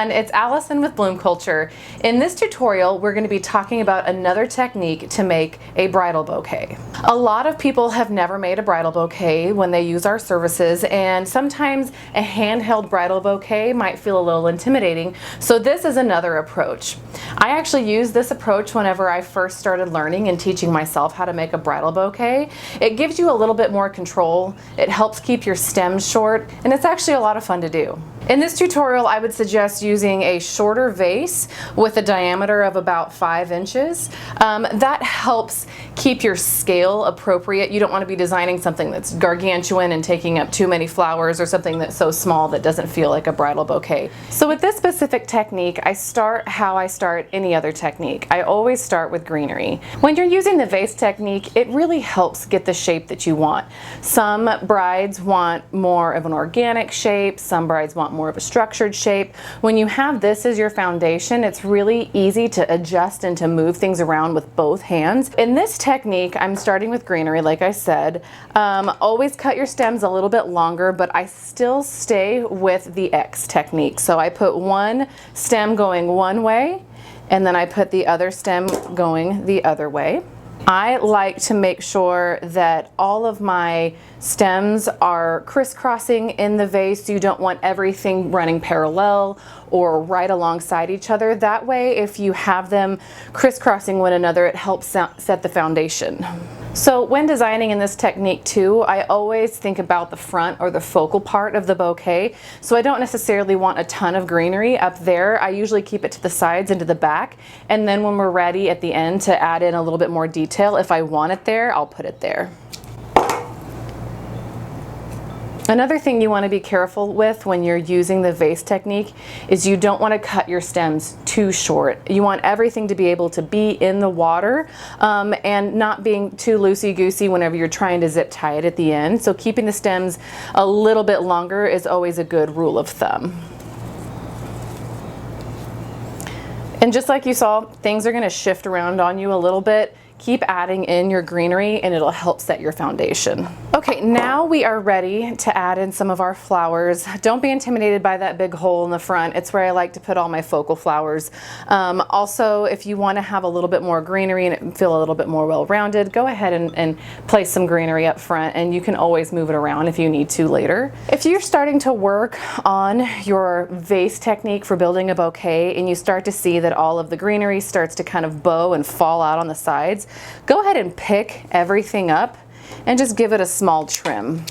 everyone, it's Allison with Bloom Culture. In this tutorial, we're going to be talking about another technique to make a bridal bouquet. A lot of people have never made a bridal bouquet when they use our services, and sometimes a handheld bridal bouquet might feel a little intimidating, so this is another approach. I actually used this approach whenever I first started learning and teaching myself how to make a bridal bouquet. It gives you a little bit more control, it helps keep your stems short, and it's actually a lot of fun to do. In this tutorial, I would suggest using a shorter vase with a diameter of about 5 inches. That helps keep your scale appropriate. You don't want to be designing something that's gargantuan and taking up too many flowers, or something that's so small that doesn't feel like a bridal bouquet. So with this specific technique, I start how I start any other technique. I always start with greenery. When you're using the vase technique, it really helps get the shape that you want. Some brides want more of an organic shape, some brides want more of a structured shape. When you have this as your foundation, it's really easy to adjust and to move things around with both hands. In this technique, I'm starting with greenery, like I said. Always cut your stems a little bit longer, but I still stay with the X technique. So I put one stem going one way, and then I put the other stem going the other way. I like to make sure that all of my stems are crisscrossing in the vase. You don't want everything running parallel or right alongside each other. That way, if you have them crisscrossing one another, it helps set the foundation. So when designing in this technique too, I always think about the front or the focal part of the bouquet. So I don't necessarily want a ton of greenery up there. I usually keep it to the sides and to the back. And then when we're ready at the end to add in a little bit more detail, if I want it there, I'll put it there. Another thing you want to be careful with when you're using the vase technique is you don't want to cut your stems too short. You want everything to be able to be in the water and not being too loosey-goosey whenever you're trying to zip tie it at the end. So keeping the stems a little bit longer is always a good rule of thumb. And just like you saw, things are going to shift around on you a little bit. Keep adding in your greenery and it'll help set your foundation. Okay, now we are ready to add in some of our flowers. Don't be intimidated by that big hole in the front. It's where I like to put all my focal flowers. Also, if you want to have a little bit more greenery and it feel a little bit more well-rounded, go ahead and place some greenery up front, and you can always move it around if you need to later. If you're starting to work on your vase technique for building a bouquet and you start to see that all of the greenery starts to kind of bow and fall out on the sides, go ahead and pick everything up and just give it a small trim.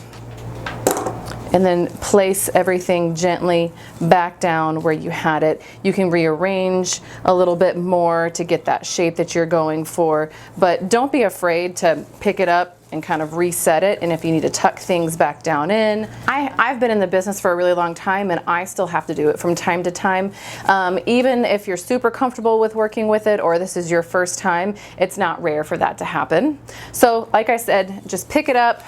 And then place everything gently back down where you had it. You can rearrange a little bit more to get that shape that you're going for, but don't be afraid to pick it up and kind of reset it. And if you need to tuck things back down in, I've been in the business for a really long time, and I still have to do it from time to time. Even if you're super comfortable with working with it, or this is your first time, it's not rare for that to happen. So like I said, just pick it up,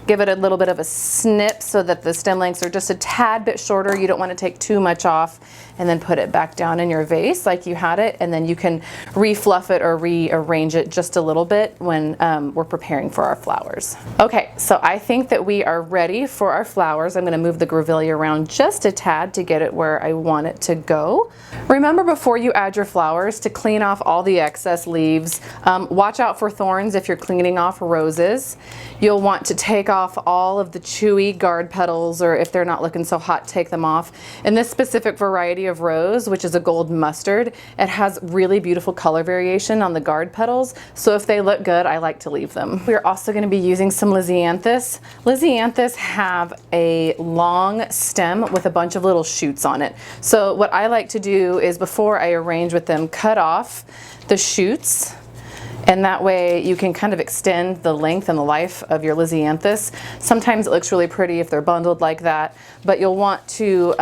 give it a little bit of a snip so that the stem lengths are just a tad bit shorter. You don't want to take too much off, and then put it back down in your vase like you had it, and then you can refluff it or rearrange it just a little bit when we're preparing for our flowers. Okay, so I think that we are ready for our flowers. I'm going to move the Grivellia around just a tad to get it where I want it to go. Remember, before you add your flowers, to clean off all the excess leaves. Watch out for thorns if you're cleaning off roses. You'll want to take off all of the chewy guard petals, or if they're not looking so hot, take them off. In this specific variety of rose, which is a gold mustard, it has really beautiful color variation on the guard petals, so if they look good, I like to leave them. We're also going to be using some Lisianthus. Lisianthus have a long stem with a bunch of little shoots on it. So what I like to do is, before I arrange with them, cut off the shoots, and that way you can kind of extend the length and the life of your Lisianthus. Sometimes it looks really pretty if they're bundled like that, but you'll want to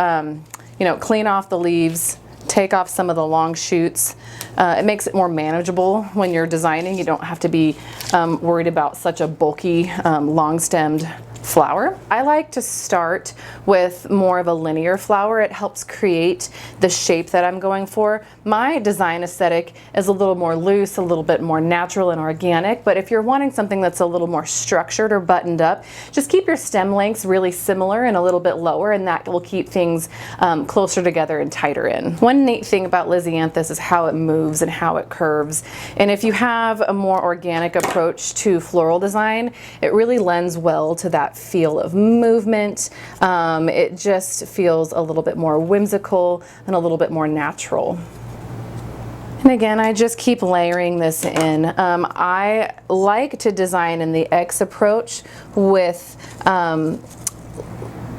you know, clean off the leaves, take off some of the long shoots. It makes it more manageable when you're designing. You don't have to be worried about such a bulky, long-stemmed flower. I like to start with more of a linear flower. It helps create the shape that I'm going for. My design aesthetic is a little more loose, a little bit more natural and organic, but if you're wanting something that's a little more structured or buttoned up, just keep your stem lengths really similar and a little bit lower, and that will keep things closer together and tighter in. One neat thing about Lisianthus is how it moves and how it curves, and if you have a more organic approach to floral design, it really lends well to that feel of movement. It just feels a little bit more whimsical and a little bit more natural. And again, I just keep layering this in. I like to design in the X approach with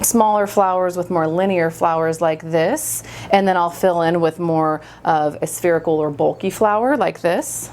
smaller flowers with more linear flowers like this, and then I'll fill in with more of a spherical or bulky flower like this.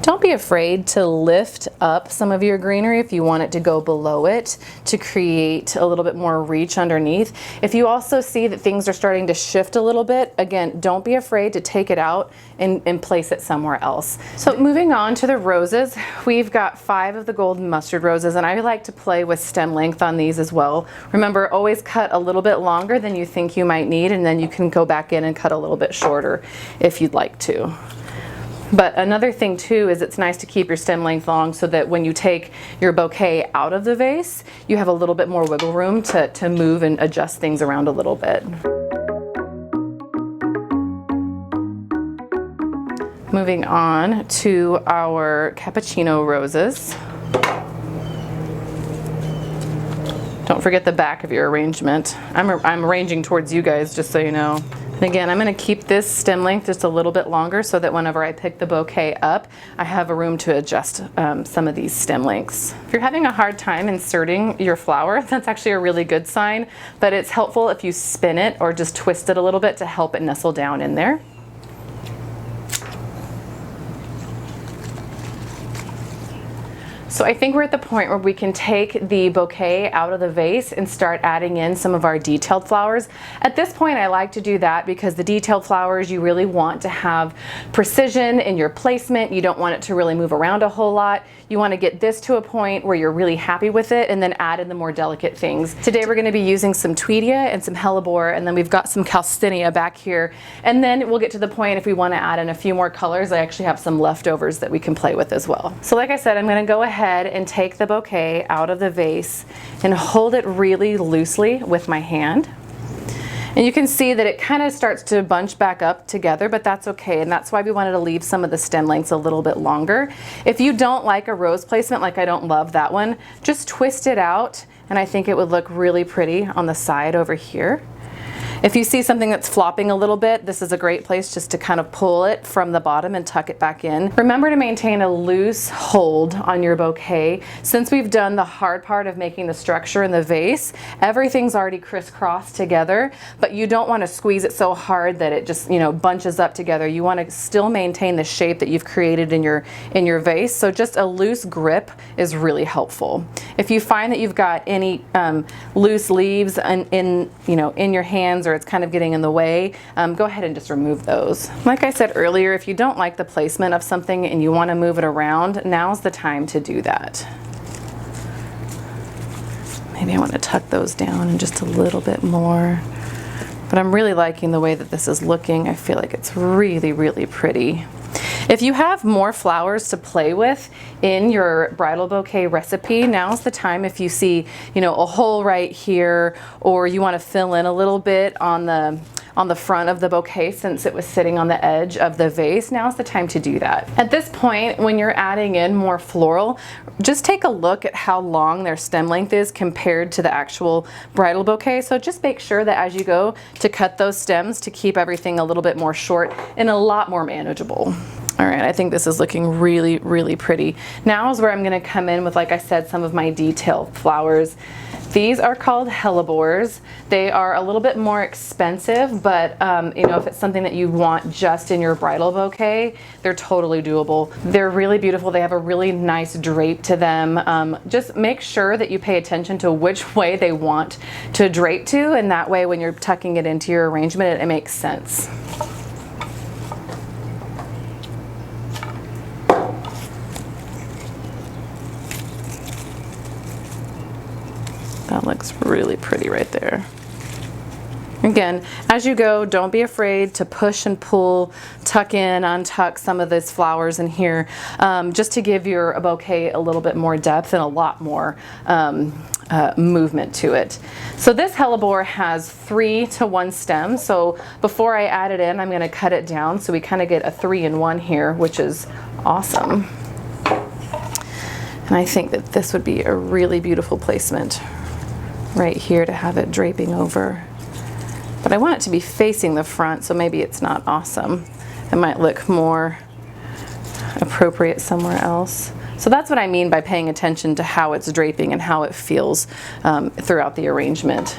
Don't be afraid to lift up some of your greenery if you want it to go below it to create a little bit more reach underneath. If you also see that things are starting to shift a little bit, again, don't be afraid to take it out and place it somewhere else. So moving on to the roses, we've got 5 of the golden mustard roses, and I like to play with stem length on these as well. Remember, always cut a little bit longer than you think you might need, and then you can go back in and cut a little bit shorter if you'd like to. But another thing too is it's nice to keep your stem length long so that when you take your bouquet out of the vase, you have a little bit more wiggle room to move and adjust things around a little bit. Moving on to our Cappuccino Roses. Don't forget the back of your arrangement. I'm arranging towards you guys, just so you know. And again, I'm going to keep this stem length just a little bit longer so that whenever I pick the bouquet up, I have a room to adjust some of these stem lengths. If you're having a hard time inserting your flower, that's actually a really good sign, but it's helpful if you spin it or just twist it a little bit to help it nestle down in there. So I think we're at the point where we can take the bouquet out of the vase and start adding in some of our detailed flowers. At this point, I like to do that because the detailed flowers, you really want to have precision in your placement. You don't want it to really move around a whole lot. You want to get this to a point where you're really happy with it and then add in the more delicate things. Today we're going to be using some Tweedia and some Helleborus, and then we've got some Calcynia back here. And then we'll get to the point if we want to add in a few more colors. I actually have some leftovers that we can play with as well. So like I said, I'm going to go ahead and take the bouquet out of the vase and hold it really loosely with my hand. And you can see that it kind of starts to bunch back up together, but that's okay. And that's why we wanted to leave some of the stem lengths a little bit longer. If you don't like a rose placement, like I don't love that one, just twist it out, and I think it would look really pretty on the side over here. If you see something that's flopping a little bit, this is a great place just to kind of pull it from the bottom and tuck it back in. Remember to maintain a loose hold on your bouquet. Since we've done the hard part of making the structure in the vase, everything's already crisscrossed together, but you don't want to squeeze it so hard that it just, bunches up together. You want to still maintain the shape that you've created in your vase. So just a loose grip is really helpful. If you find that you've got any loose leaves in your hands, or it's kind of getting in the way, go ahead and just remove those. Like I said earlier, if you don't like the placement of something and you want to move it around, now's the time to do that. Maybe I want to tuck those down in just a little bit more. But I'm really liking the way that this is looking. I feel like it's really, really pretty. If you have more flowers to play with in your bridal bouquet recipe, now's the time. If you see, a hole right here, or you want to fill in a little bit on the front of the bouquet since it was sitting on the edge of the vase, now's the time to do that. At this point, when you're adding in more floral, just take a look at how long their stem length is compared to the actual bridal bouquet. So just make sure that as you go to cut those stems, to keep everything a little bit more short and a lot more manageable. All right, I think this is looking really, really pretty. Now is where I'm going to come in with, like I said, some of my detailed flowers. These are called Helleborus. They are a little bit more expensive, but if it's something that you want just in your bridal bouquet, they're totally doable. They're really beautiful. They have a really nice drape to them. Just make sure that you pay attention to which way they want to drape to, and that way when you're tucking it into your arrangement, it makes sense. That looks really pretty right there. Again, as you go, don't be afraid to push and pull, tuck in, untuck some of these flowers in here, just to give your bouquet a little bit more depth and a lot more movement to it. So this hellebore has 3 to 1 stem. So before I add it in, I'm going to cut it down so we kind of get a 3-in-1 here, which is awesome. And I think that this would be a really beautiful placement right here to have it draping over. But I want it to be facing the front, so maybe it's not awesome. It might look more appropriate somewhere else. So that's what I mean by paying attention to how it's draping and how it feels throughout the arrangement.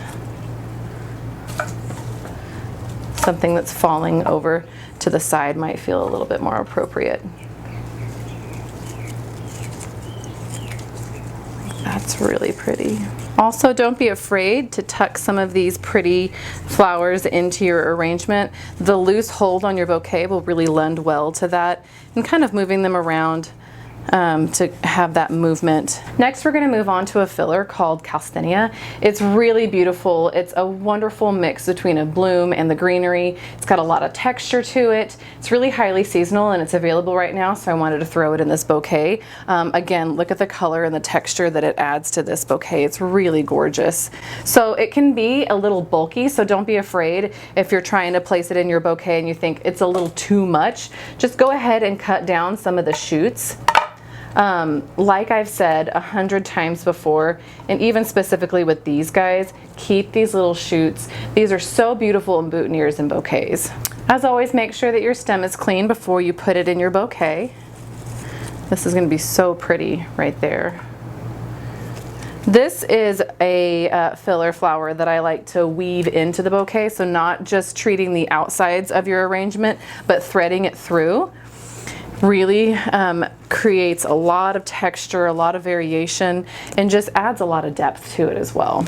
Something that's falling over to the side might feel a little bit more appropriate. That's really pretty. Also, don't be afraid to tuck some of these pretty flowers into your arrangement. The loose hold on your bouquet will really lend well to that, and kind of moving them around to have that movement. Next, we're going to move on to a filler called Calcynia. It's really beautiful. It's a wonderful mix between a bloom and the greenery. It's got a lot of texture to it. It's really highly seasonal and it's available right now, so I wanted to throw it in this bouquet. Again, look at the color and the texture that it adds to this bouquet. It's really gorgeous. So it can be a little bulky, so don't be afraid if you're trying to place it in your bouquet and you think it's a little too much. Just go ahead and cut down some of the shoots. Like I've said 100 times before, and even specifically with these guys, keep these little shoots. These are so beautiful in boutonnieres and bouquets. As always, make sure that your stem is clean before you put it in your bouquet. This is going to be so pretty right there. This is a filler flower that I like to weave into the bouquet, so not just treating the outsides of your arrangement, but threading it through. Really creates a lot of texture, a lot of variation, and just adds a lot of depth to it as well.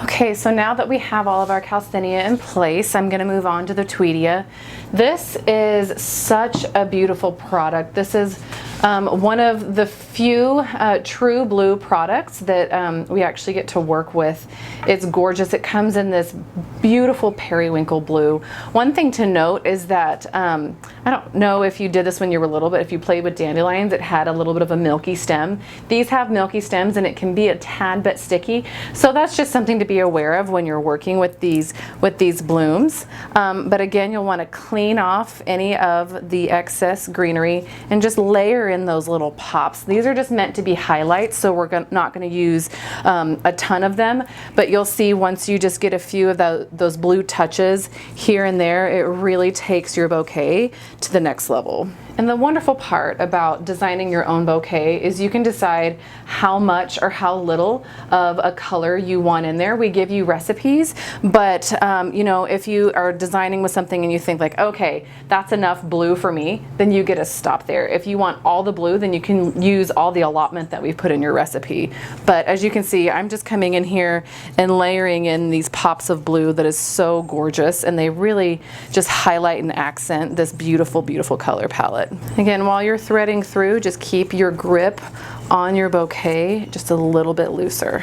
Okay, so now that we have all of our Calcynia in place, I'm going to move on to the Tweedia. This is such a beautiful product. This is one of the few true blue products that we actually get to work with. It's gorgeous. It comes in this beautiful periwinkle blue. One thing to note is that I don't know if you did this when you were little, but if you played with dandelions, it had a little bit of a milky stem. These have milky stems and it can be a tad bit sticky. So that's just something to be aware of when you're working with these blooms. But again, you'll want to clean off any of the excess greenery and just layer in those little pops. These are just meant to be highlights, so we're not going to use a ton of them, but you'll see once you just get a few of those blue touches here and there, it really takes your bouquet to the next level. And the wonderful part about designing your own bouquet is you can decide how much or how little of a color you want in there. We give you recipes, but you know, if you are designing with something and you think like, okay, that's enough blue for me, then you get to stop there. If you want all the blue, then you can use all the allotment that we put in your recipe. But as you can see, I'm just coming in here and layering in these pops of blue that is so gorgeous, and they really just highlight and accent this beautiful, beautiful color palette. Again, while you're threading through, just keep your grip on your bouquet just a little bit looser.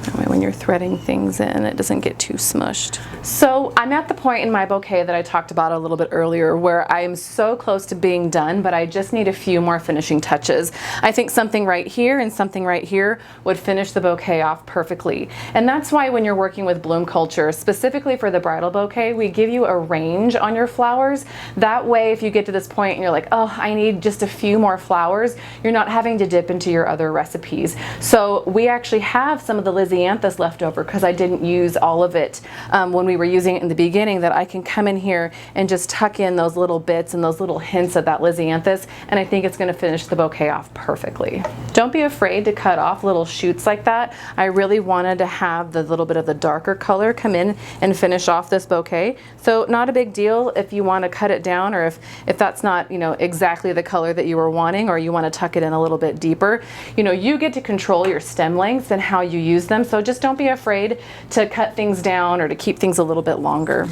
That way when you're threading things in, it doesn't get too smushed. So I'm at the point in my bouquet that I talked about a little bit earlier where I am so close to being done, but I just need a few more finishing touches. I think something right here and something right here would finish the bouquet off perfectly. And that's why when you're working with bloom culture, specifically for the bridal bouquet, we give you a range on your flowers. That way, if you get to this point and you're like, oh, I need just a few more flowers, you're not having to dip into your other recipes. So we actually have some of the Lisianthus left over because I didn't use all of it when we were using it in the beginning, that I can come in here and just tuck in those little bits and those little hints of that Lisianthus, and I think it's going to finish the bouquet off perfectly. Don't be afraid to cut off little shoots like that. I really wanted to have the little bit of the darker color come in and finish off this bouquet. So not a big deal if you want to cut it down, or if that's not, you know, exactly the color that you were wanting, or you want to tuck it in a little bit deeper. You know, you get to control your stem lengths and how you use them, so just don't be afraid to cut things down or to keep things a little bit longer.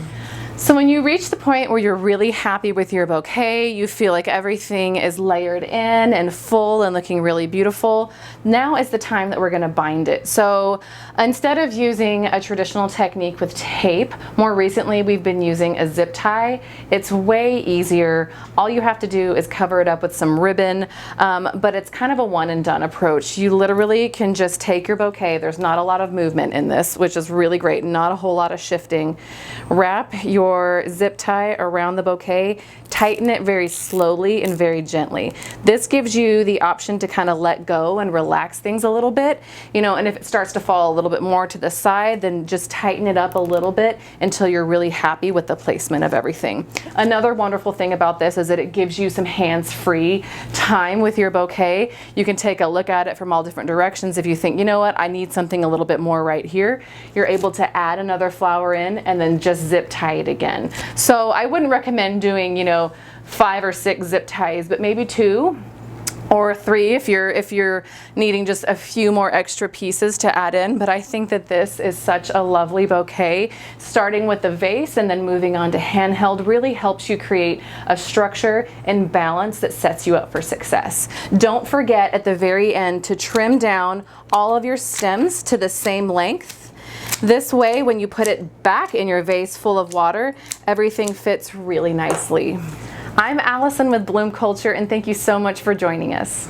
So when you reach the point where you're really happy with your bouquet, you feel like everything is layered in and full and looking really beautiful, now is the time that we're going to bind it. So instead of using a traditional technique with tape, more recently we've been using a zip tie. It's way easier. All you have to do is cover it up with some ribbon, but it's kind of a one and done approach. You literally can just take your bouquet, there's not a lot of movement in this, which is really great, not a whole lot of shifting. Wrap your zip tie around the bouquet, tighten it very slowly and very gently. This gives you the option to kind of let go and relax things a little bit, you know, and if it starts to fall a little bit more to the side, then just tighten it up a little bit until you're really happy with the placement of everything. Another wonderful thing about this is that it gives you some hands-free time with your bouquet. You can take a look at it from all different directions. If you think, you know what, I need something a little bit more right here, you're able to add another flower in and then just zip tie it again. So I wouldn't recommend doing, you know, 5 or 6 zip ties, but maybe 2 or 3 if you're needing just a few more extra pieces to add in. But I think that this is such a lovely bouquet. Starting with the vase and then moving on to handheld really helps you create a structure and balance that sets you up for success. Don't forget at the very end to trim down all of your stems to the same length. This way, when you put it back in your vase full of water, everything fits really nicely. I'm Allison with Bloom Culture, and thank you so much for joining us.